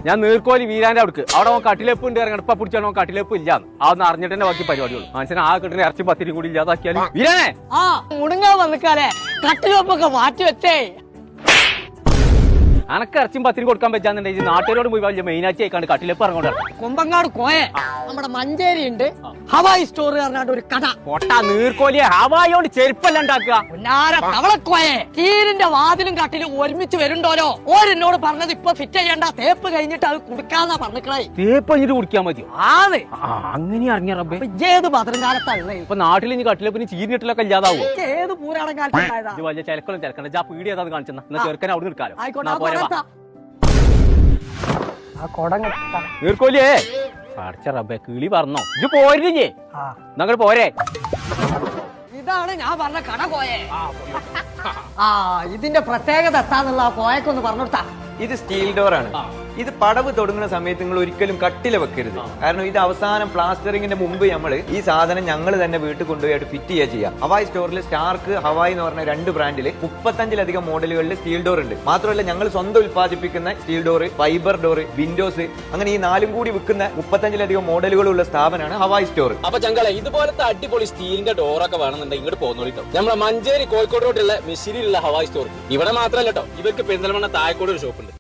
ഞാൻ നീർക്കോലി വീരാന്റെ അവിടേക്ക് അവിടെ കട്ടിലെപ്പ് ഉണ്ട് ഇറങ്ങി ഇപ്പൊ പിടിച്ചാണോ കട്ടിലെപ്പ് ഇല്ലാന്ന് അതൊന്ന് അറിഞ്ഞിട്ട് തന്നെ ബാക്കി പരിപാടിയുള്ളൂ മനുഷ്യനെ ആ കിട്ടുന്ന ഇറച്ചി പത്തിരി കൂടി ഇല്ലാതാക്കിയാൽ വീരാനെ മുടുങ്ങാ വന്നിക്കാലേ കട്ടിലൊപ്പൊക്കെ മാറ്റി വെച്ചേ അനക്ക് ഇറച്ചിയും പത്തിരി കൊടുക്കാൻ പറ്റാന്നുണ്ടെങ്കിൽ നാട്ടുകാരോട് പോയി വലിയ മെയിനായിട്ട് ആയിക്കാണ്ട് കട്ടിലെപ്പ് ഇറങ്ങോണ്ടാണ് കൊമ്പങ്ങാട് കോയ നമ്മുടെ മഞ്ചേരി ഉണ്ട് ഹവായി സ്റ്റോർ പറഞ്ഞാണ്ട് ഒരു കട പൊട്ട നീർക്കോലിയെ ഹവായോണ്ട് ചെരുപ്പല്ല ഉണ്ടാക്കുക തവളക്കോയെ കീരിന്റെ വാതിലും കട്ടിലും ഒരുമിച്ച് വരുണ്ടോലോ ഓരെന്നോട് പറഞ്ഞത് ഇപ്പൊ ഫിറ്റ് ചെയ്യണ്ട തേപ്പ് കഴിഞ്ഞിട്ട് അത് കുടിക്കാന്നാ പറഞ്ഞിട്ടേ തേപ്പ് കഴിഞ്ഞിട്ട് കുടിക്കാൻ മതിയോ ആന്ന് അങ്ങനെ ഇറങ്ങിയ റബ്ബേ ഏത് ഭദ്രകാലത്തല്ലേ ഇപ്പൊ നാട്ടിൽ ഇനി കട്ടിലെപ്പിന് ചീരിഞ്ഞിട്ടിലൊക്കെ ഇല്ലാതാവോ ഏത് പൂരാടം കാലത്ത് വലിയ ചിലക്കൊന്നും ചിലക്കണ്ട ആ പീടി ഏതാ കാണിച്ചെന്നാ ചെറുക്കനെ അവിടെ നിൽക്കാലോ നീർക്കോലിയേ അടച്ച റബ്ബേ കിളി പറഞ്ഞോ ഇത് പോരില്ലേ ഞങ്ങൾ പോരെ ഇതാണ് ഞാൻ പറഞ്ഞ കട കോയെ ഇതിന്റെ പ്രത്യേകത എത്താന്നുള്ള കോയക്കൊന്ന് പറഞ്ഞുകൊടുത്താ ഇത് സ്റ്റീൽ ഡോർ ആണ്. ഇത് പടവ് തുടങ്ങുന്ന സമയത്ത് നിങ്ങൾ ഒരിക്കലും കട്ടില വെക്കരുത്. കാരണം ഇത് അവസാനം പ്ലാസ്റ്ററിങ്ങിന്റെ മുമ്പ് നമ്മൾ ഈ സാധനം ഞങ്ങൾ തന്നെ വീട്ടിൽ കൊണ്ടുപോയിട്ട് ഫിറ്റ് ചെയ്യാം. ഹവായി സ്റ്റോറിൽ സ്റ്റാർക്ക് ഹവായി എന്ന് പറഞ്ഞ 2 ബ്രാൻഡിൽ 35-ലധികം മോഡലുകളിൽ സ്റ്റീൽ ഡോർ ഉണ്ട്. മാത്രമല്ല ഞങ്ങൾ സ്വന്തം ഉൽപ്പാദിപ്പിക്കുന്ന steel door, fibre door, Windows, അങ്ങനെ ഈ 4 കൂടി വിൽക്കുന്ന 35-ലധികം മോഡലുകളുള്ള സ്ഥാപനമാണ് ഹവായി സ്റ്റോർ. അപ്പൊ ചങ്കളെ ഇതുപോലത്തെ അടിപൊളി സ്റ്റീലിന്റെ ഡോറൊക്കെ വേണമെന്നുണ്ടെങ്കിൽ ഇങ്ങോട്ട് പോകുന്നോളിട്ടോ. നമ്മളെ മഞ്ചേരി കോഴിക്കോട് റോഡിലുള്ള മിശ്രിയിലുള്ള ഹവായി സ്റ്റോർ ഇവിടെ മാത്രമല്ല കേട്ടോ, ഇവർക്ക് പെരിന്തൽമണ്ണ താഴെക്കോട് ഒരു ഷോപ്പ്.